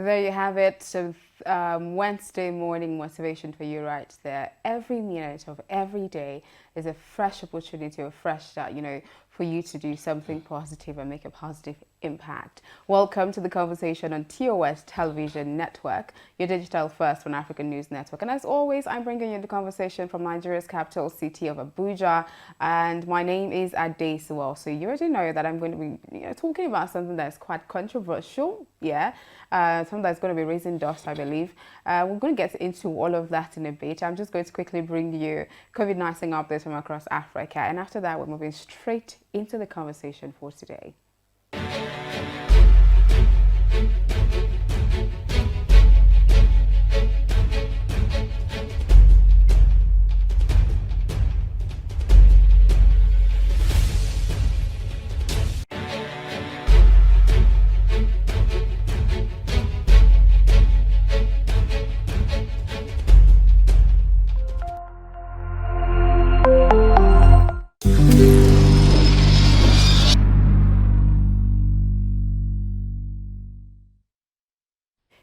there you have it. So Wednesday morning motivation for you right there. Every minute of every day is a fresh opportunity, a fresh start, for you to do something positive and make a positive impact. Welcome to the conversation on TOSTV Network, your digital first on African News Network. And as always, I'm bringing you the conversation from Nigeria's capital city of Abuja. And my name is Ade Sewell. So you already know that I'm going to be talking about something that's quite controversial. Yeah. Something that's going to be raising dust, I believe. We're going to get into all of that in a bit. I'm just going to quickly bring you COVID-19 updates from across Africa. And after that, we're moving straight into the conversation for today.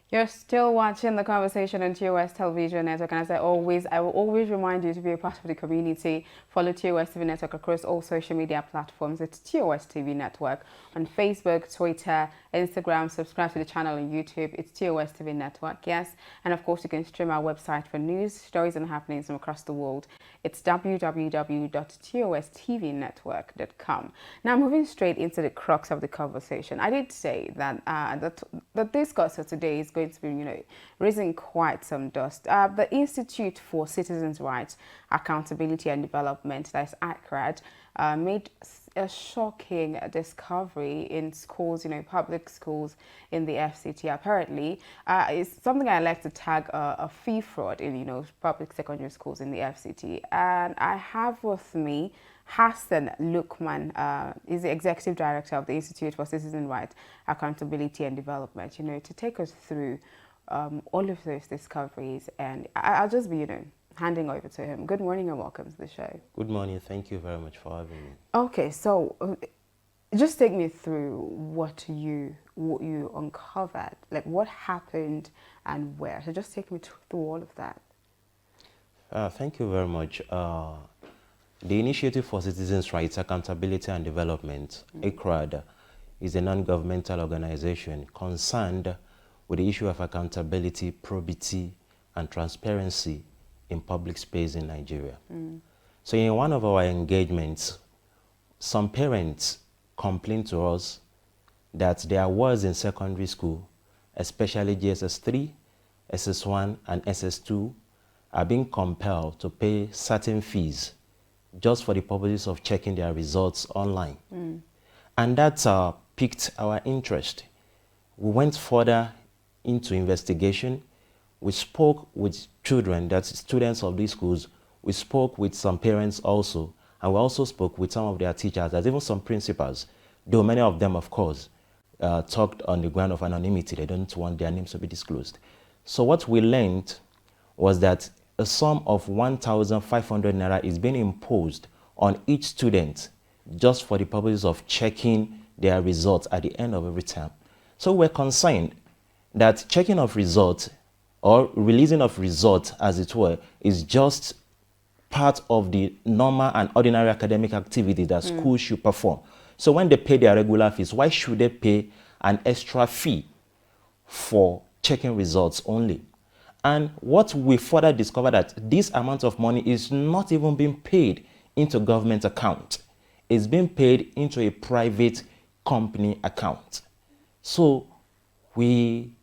You're still watching the conversation on TOSTV Network, and as I will always remind you to be a part of the community. Follow TOSTV Network across all social media platforms. It's TOSTV Network on Facebook, Twitter, Instagram. Subscribe to the channel on YouTube. It's TOSTV Network, yes. And of course, you can stream our website for news, stories, and happenings from across the world. It's www.tostvnetwork.com. Now, moving straight into the crux of the conversation, I did say that the discourse of today is going to be, raising quite some dust. The Institute for Citizens' Rights, Accountability and Development, that's ICRAD, made a shocking discovery in schools, public schools in the FCT. Apparently, it's something I like to tag a fee fraud in, public secondary schools in the FCT. And I have with me Hassan Lukman, is the Executive Director of the Institute for Citizen Rights, Accountability and Development, to take us through all of those discoveries. And I'll just be, handing over to him. Good morning and welcome to the show. Good morning. Thank you very much for having me. Okay, so just take me through what you uncovered, like what happened and where. So just take me through all of that. Thank you very much. The Initiative for Citizens' Rights, Accountability and Development, ICRAD, is a non-governmental organization concerned with the issue of accountability, probity, and transparency in public space in Nigeria. So in one of our engagements, some parents complained to us that their wards in secondary school, especially GSS3, SS1, and SS2, are being compelled to pay certain fees just for the purposes of checking their results online. And that piqued our interest. We went further into investigation. We spoke with children, that's students of these schools. We spoke with some parents also, and we also spoke with some of their teachers, there's even some principals, though many of them, of course, talked on the ground of anonymity. They don't want their names to be disclosed. So what we learned was that a sum of 1,500 naira is being imposed on each student just for the purpose of checking their results at the end of every term. So we're concerned that checking of results or releasing of results, as it were, is just part of the normal and ordinary academic activity that schools should perform. So when they pay their regular fees, why should they pay an extra fee for checking results only? And what we further discovered that this amount of money is not even being paid into government account. It's being paid into a private company account. So we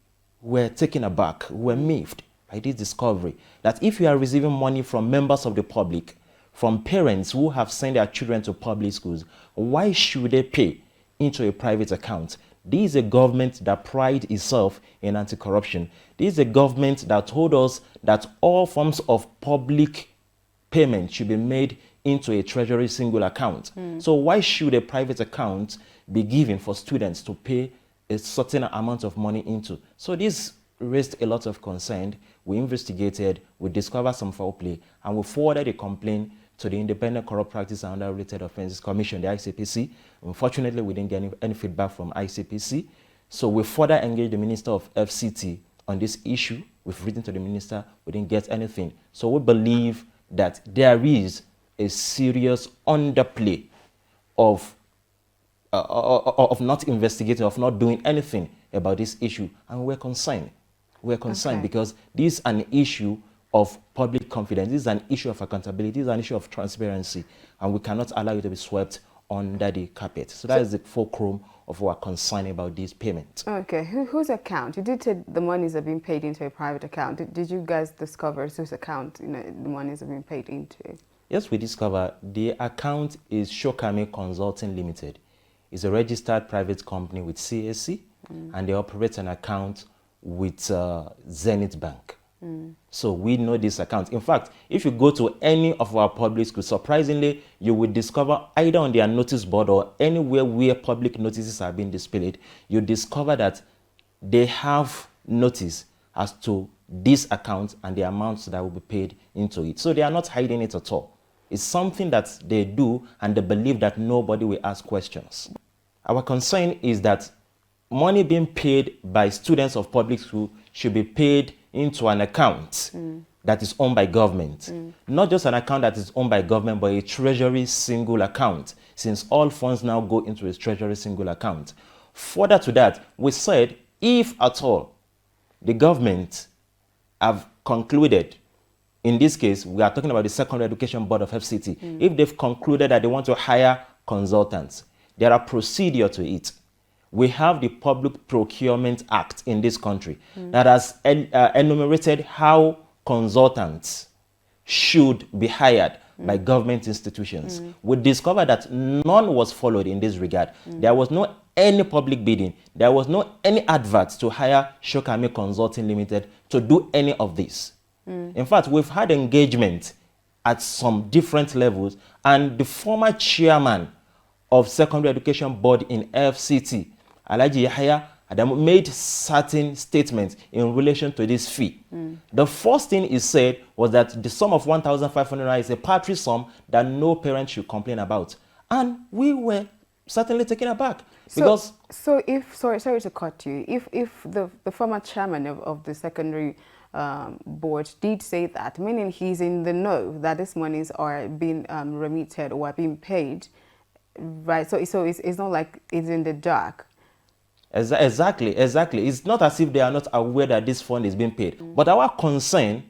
were taken aback, we were miffed by this discovery that if you are receiving money from members of the public, from parents who have sent their children to public schools, why should they pay into a private account? This is a government that prides itself in anti-corruption. This is a government that told us that all forms of public payment should be made into a treasury single account. So why should a private account be given for students to pay a certain amount of money into? So this raised a lot of concern. We investigated, we discovered some foul play, and we forwarded a complaint to the Independent Corrupt Practice and Other Related Offences Commission, the ICPC. Unfortunately, we didn't get any feedback from ICPC. So we further engaged the Minister of FCT on this issue. We've written to the Minister, we didn't get anything. So we believe that there is a serious underplay of not investigating, of not doing anything about this issue. And we're concerned. We're concerned because this is an issue of public confidence. This is an issue of accountability. This is an issue of transparency. And we cannot allow it to be swept under the carpet. So that is the fulcrum of our concern about this payment. Okay, whose account? You did say the monies are being paid into a private account. Did you guys discover whose account the monies are being paid into? Yes, we discovered the account is Shokame Consulting Limited. It's a registered private company with CAC, and they operate an account with Zenith Bank. So we know this account. In fact, if you go to any of our public schools, surprisingly, you will discover either on their notice board or anywhere where public notices are being displayed, you discover that they have notice as to this account and the amounts that will be paid into it. So they are not hiding it at all. It's something that they do, and they believe that nobody will ask questions. Our concern is that money being paid by students of public school should be paid into an account that is owned by government. Not just an account that is owned by government, but a treasury single account, since all funds now go into a treasury single account. Further to that, we said, if at all the government have concluded, in this case, we are talking about the Secondary Education Board of FCT, if they've concluded that they want to hire consultants, there are procedure to it. We have the Public Procurement Act in this country that has enumerated how consultants should be hired by government institutions. We discovered that none was followed in this regard. There was no any public bidding. There was no any adverts to hire Shokame Consulting Limited to do any of this. In fact, we've had engagement at some different levels, and the former chairman of Secondary Education Board in FCT, Alhaji Yahya Adamu, made certain statements in relation to this fee. The first thing he said was that the sum of 1,500 naira is a paltry sum that no parent should complain about. And we were certainly taken aback. Because sorry to cut you, if the former chairman of the secondary board did say that, meaning he's in the know that these monies are being remitted or are being paid, right? So it's not like it's in the dark. Exactly. It's not as if they are not aware that this fund is being paid. But our concern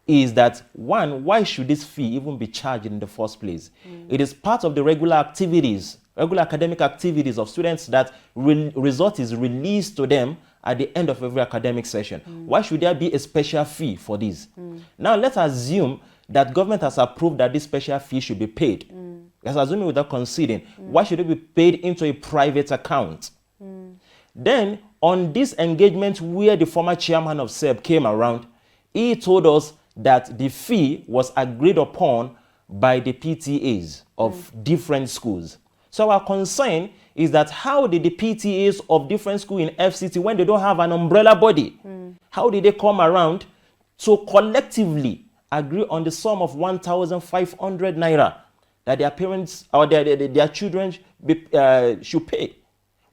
is that, one, why should this fee even be charged in the first place? It is part of the regular activities, regular academic activities of students that result is released to them at the end of every academic session. Why should there be a special fee for this? Now let's assume that government has approved that this special fee should be paid. Let's assume without conceding. Why should it be paid into a private account? Then, on this engagement where the former chairman of SEB came around, he told us that the fee was agreed upon by the PTAs of different schools. So our concern is that how did the PTAs of different schools in FCT, when they don't have an umbrella body, how did they come around to collectively agree on the sum of 1,500 naira that their parents or their children should pay?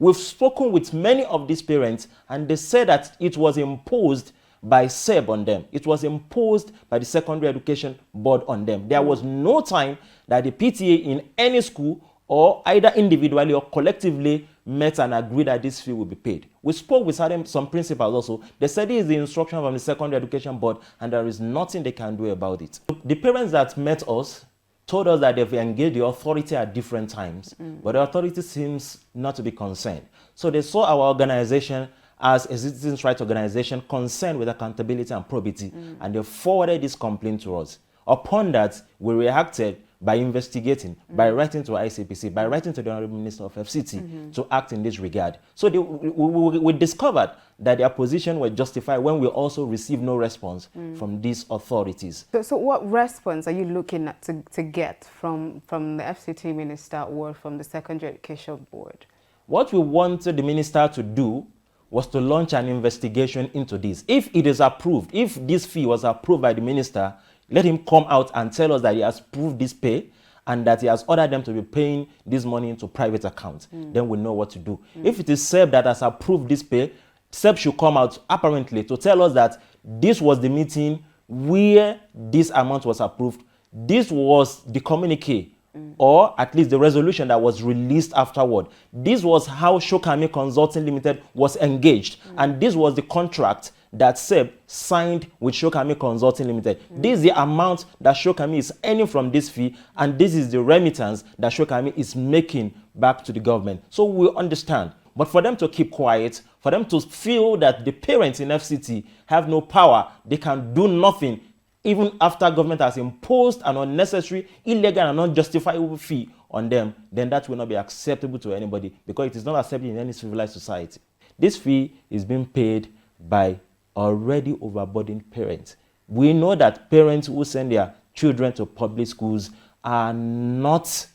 We've spoken with many of these parents, and they said that it was imposed by SEB on them. It was imposed by the Secondary Education Board on them. There was no time that the PTA in any school, or either individually or collectively, met and agreed that this fee would be paid. We spoke with some principals also. They said this is the instruction from the Secondary Education Board, and there is nothing they can do about it. The parents that met us told us that they've engaged the authority at different times, but the authority seems not to be concerned. So they saw our organization as a citizens' rights organization concerned with accountability and probity, and they forwarded this complaint to us. Upon that, we reacted by investigating, by writing to ICPC, by writing to the Honorable Minister of FCT to act in this regard. So we discovered that their position was justified when we also received no response from these authorities. So what response are you looking at to get from the FCT Minister or from the Secondary Education Board? What we wanted the Minister to do was to launch an investigation into this. If it is approved, if this fee was approved by the Minister, let him come out and tell us that he has approved this pay and that he has ordered them to be paying this money into private accounts, then we know what to do. If it is SEB that has approved this pay, SEB should come out apparently to tell us that this was the meeting where this amount was approved, this was the communique, or at least the resolution that was released afterward. This was how Shokami Consulting Limited was engaged, and this was the contract that SEB signed with Shokami Consulting Limited. This is the amount that Shokami is earning from this fee, and this is the remittance that Shokami is making back to the government. So we understand. But for them to keep quiet, for them to feel that the parents in FCT have no power, they can do nothing, even after government has imposed an unnecessary, illegal, and unjustifiable fee on them, then that will not be acceptable to anybody, because it is not accepted in any civilized society. This fee is being paid by already overburdened parents. We know that parents who send their children to public schools are not,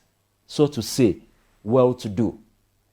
so to say, well-to-do.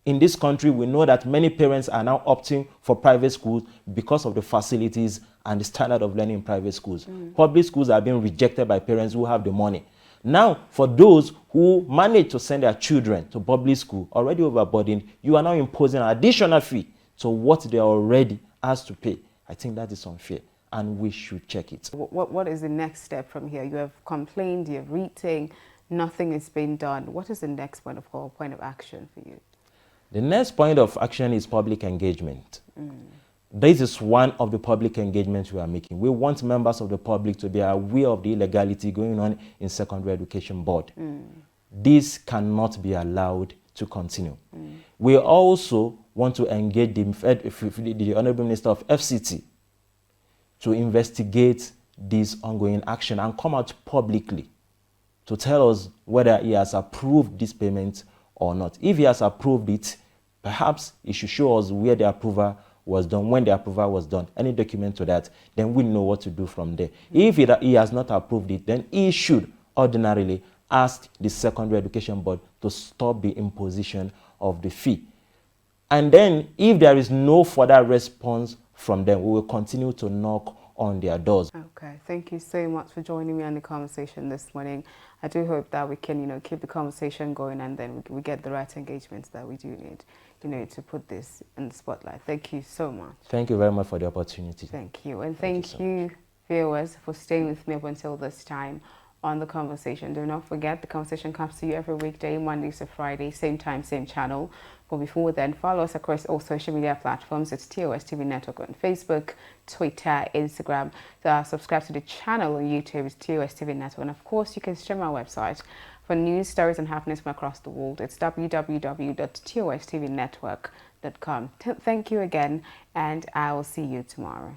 In this country, we know that many parents are now opting for private schools because of the facilities and the standard of learning in private schools. Public schools are being rejected by parents who have the money. Now, for those who manage to send their children to public school, already overburdened, you are now imposing an additional fee to what they are already asked to pay. I think that is unfair, and we should check it. What is the next step from here? You have complained, you have written, nothing is being done. What is the next point of call, point of action for you? The next point of action is public engagement. This is one of the public engagements we are making. We want members of the public to be aware of the illegality going on in Secondary Education Board. This cannot be allowed to continue. We also want to engage the Honorable Minister of FCT to investigate this ongoing action and come out publicly to tell us whether he has approved this payment or not. If he has approved it, perhaps he should show us where the approval was done, when the approval was done, any document to that, then we know what to do from there. If he has not approved it, then he should ordinarily ask the Secondary Education Board to stop the imposition of the fee. And then, if there is no further response from them, we will continue to knock on their doors. Okay, thank you so much for joining me on the conversation this morning. I do hope that we can, keep the conversation going, and then we get the right engagements that we do need, to put this in the spotlight. Thank you so much. Thank you very much for the opportunity. Thank you. And thank you, viewers, for staying with me up until this time on the conversation. Do not forget, the conversation comes to you every weekday, Mondays to Friday, same time, same channel. But before then, follow us across all social media platforms. It's TOSTV Network on Facebook, Twitter, Instagram. Subscribe to the channel on YouTube. It's TOSTV Network. And of course, you can stream our website for news, stories, and happenings from across the world. It's www.tostvnetwork.com. Thank you again, and I will see you tomorrow.